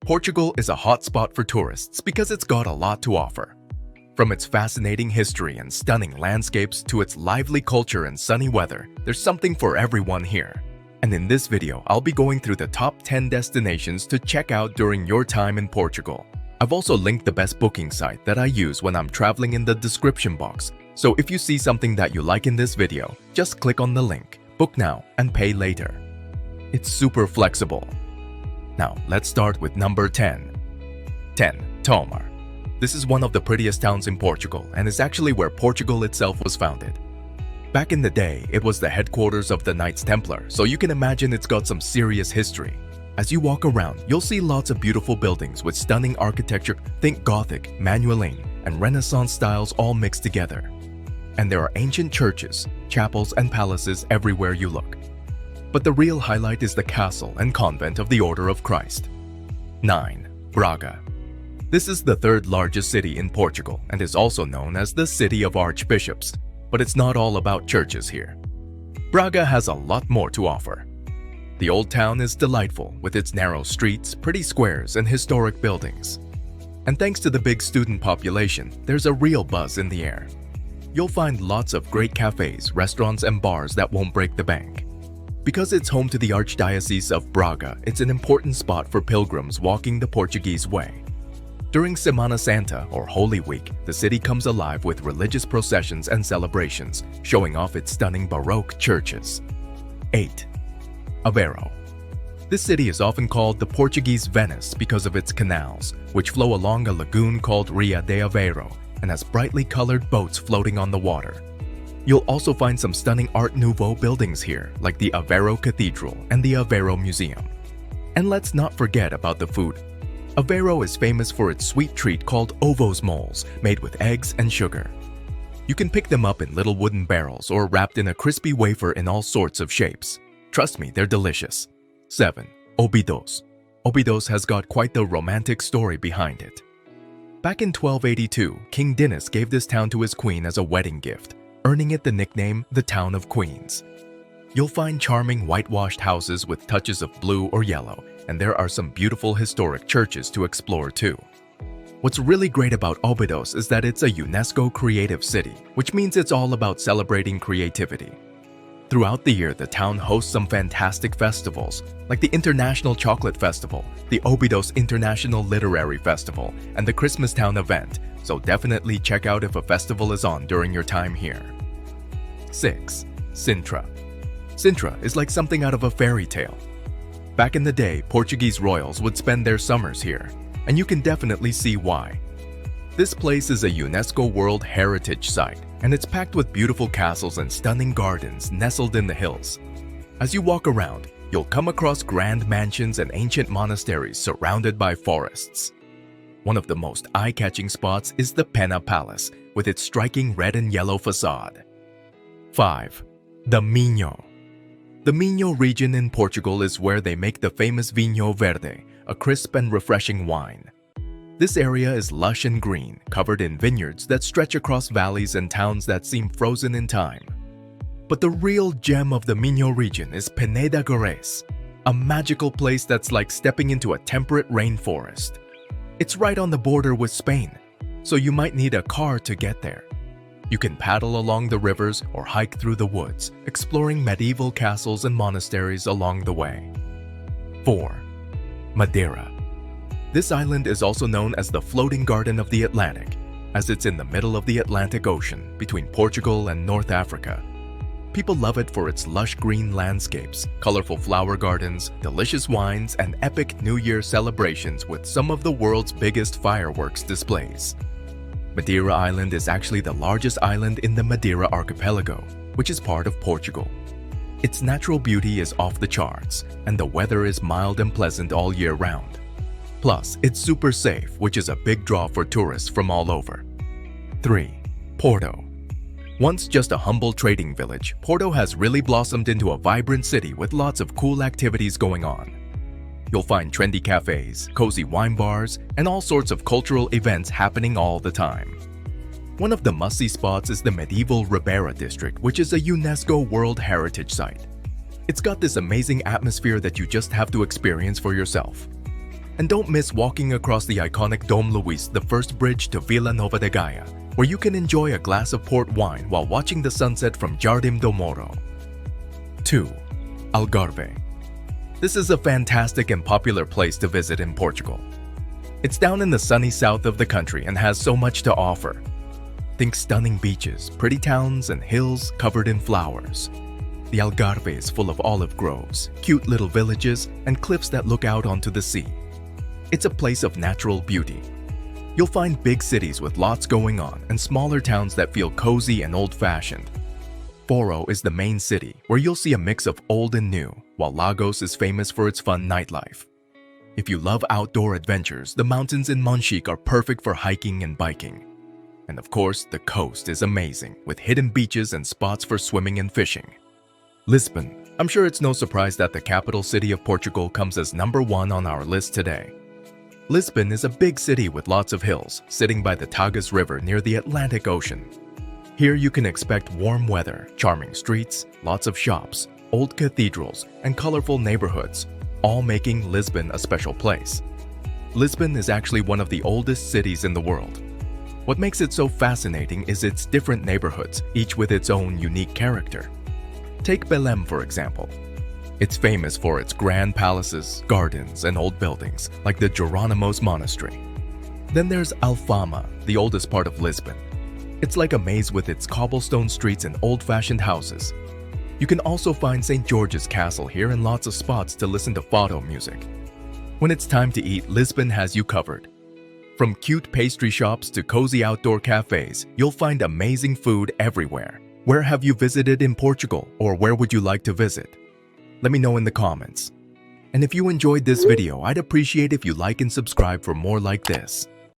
Portugal is a hotspot for tourists because it's got a lot to offer. From its fascinating history and stunning landscapes to its lively culture and sunny weather, there's something for everyone here. And in this video, I'll be going through the top 10 destinations to check out during your time in Portugal. I've also linked the best booking site that I use when I'm traveling in the description box. So if you see something that you like in this video, just click on the link, book now, and pay later. It's super flexible. Now, let's start with number 10. 10. Tomar. This is one of the prettiest towns in Portugal and is actually where Portugal itself was founded. Back in the day, it was the headquarters of the Knights Templar, so you can imagine it's got some serious history. As you walk around, you'll see lots of beautiful buildings with stunning architecture, think Gothic, Manueline, and Renaissance styles all mixed together. And there are ancient churches, chapels, and palaces everywhere you look. But the real highlight is the castle and convent of the Order of Christ. 9. Braga. This is the third largest city in Portugal and is also known as the City of Archbishops, but it's not all about churches here. Braga has a lot more to offer. The old town is delightful with its narrow streets, pretty squares, and historic buildings. And thanks to the big student population, there's a real buzz in the air. You'll find lots of great cafes, restaurants, and bars that won't break the bank. Because it's home to the Archdiocese of Braga, it's an important spot for pilgrims walking the Portuguese way. During Semana Santa, or Holy Week, the city comes alive with religious processions and celebrations, showing off its stunning Baroque churches. 8. Aveiro. This city is often called the Portuguese Venice because of its canals, which flow along a lagoon called Ria de Aveiro and has brightly colored boats floating on the water. You'll also find some stunning Art Nouveau buildings here, like the Aveiro Cathedral and the Aveiro Museum. And let's not forget about the food. Aveiro is famous for its sweet treat called ovos moles, made with eggs and sugar. You can pick them up in little wooden barrels or wrapped in a crispy wafer in all sorts of shapes. Trust me, they're delicious. 7. Óbidos. Óbidos has got quite the romantic story behind it. Back in 1282, King Dinis gave this town to his queen as a wedding gift, earning it the nickname the Town of Queens. You'll find charming whitewashed houses with touches of blue or yellow, and there are some beautiful historic churches to explore too. What's really great about Óbidos is that it's a UNESCO creative city, which means it's all about celebrating creativity. Throughout the year, the town hosts some fantastic festivals, like the International Chocolate Festival, the Óbidos International Literary Festival, and the Christmas Town event, so definitely check out if a festival is on during your time here. 6. Sintra. Sintra is like something out of a fairy tale. Back in the day, Portuguese royals would spend their summers here, and you can definitely see why. This place is a UNESCO World Heritage Site, and it's packed with beautiful castles and stunning gardens nestled in the hills. As you walk around, you'll come across grand mansions and ancient monasteries surrounded by forests. One of the most eye-catching spots is the Pena Palace, with its striking red and yellow facade. 5. The Minho. The Minho region in Portugal is where they make the famous Vinho Verde, a crisp and refreshing wine. This area is lush and green, covered in vineyards that stretch across valleys and towns that seem frozen in time. But the real gem of the Minho region is Peneda Gerês, a magical place that's like stepping into a temperate rainforest. It's right on the border with Spain, so you might need a car to get there. You can paddle along the rivers or hike through the woods, exploring medieval castles and monasteries along the way. 4. Madeira. This island is also known as the Floating Garden of the Atlantic, as it's in the middle of the Atlantic Ocean between Portugal and North Africa. People love it for its lush green landscapes, colorful flower gardens, delicious wines, and epic New Year celebrations with some of the world's biggest fireworks displays. Madeira Island is actually the largest island in the Madeira archipelago, which is part of Portugal. Its natural beauty is off the charts, and the weather is mild and pleasant all year round. Plus, it's super safe, which is a big draw for tourists from all over. 3. Porto. Once just a humble trading village, Porto has really blossomed into a vibrant city with lots of cool activities going on. You'll find trendy cafes, cozy wine bars, and all sorts of cultural events happening all the time. One of the must-see spots is the medieval Ribeira district, which is a UNESCO World Heritage Site. It's got this amazing atmosphere that you just have to experience for yourself. And don't miss walking across the iconic Dom Luis I Bridge to Vila Nova de Gaia, where you can enjoy a glass of port wine while watching the sunset from Jardim do Moro. 2. Algarve. This is a fantastic and popular place to visit in Portugal. It's down in the sunny south of the country and has so much to offer. Think stunning beaches, pretty towns, and hills covered in flowers. The Algarve is full of olive groves, cute little villages, and cliffs that look out onto the sea. It's a place of natural beauty. You'll find big cities with lots going on and smaller towns that feel cozy and old-fashioned. Foro is the main city, where you'll see a mix of old and new, while Lagos is famous for its fun nightlife. If you love outdoor adventures, the mountains in Monchique are perfect for hiking and biking. And of course, the coast is amazing, with hidden beaches and spots for swimming and fishing. Lisbon. I'm sure it's no surprise that the capital city of Portugal comes as number 1 on our list today. Lisbon is a big city with lots of hills, sitting by the Tagus River near the Atlantic Ocean. Here you can expect warm weather, charming streets, lots of shops, old cathedrals, and colorful neighborhoods, all making Lisbon a special place. Lisbon is actually one of the oldest cities in the world. What makes it so fascinating is its different neighborhoods, each with its own unique character. Take Belém, for example. It's famous for its grand palaces, gardens, and old buildings, like the Jerónimos Monastery. Then there's Alfama, the oldest part of Lisbon. It's like a maze with its cobblestone streets and old-fashioned houses. You can also find St. George's Castle here and lots of spots to listen to fado music. When it's time to eat, Lisbon has you covered. From cute pastry shops to cozy outdoor cafes, you'll find amazing food everywhere. Where have you visited in Portugal, or where would you like to visit? Let me know in the comments. And if you enjoyed this video, I'd appreciate if you like and subscribe for more like this.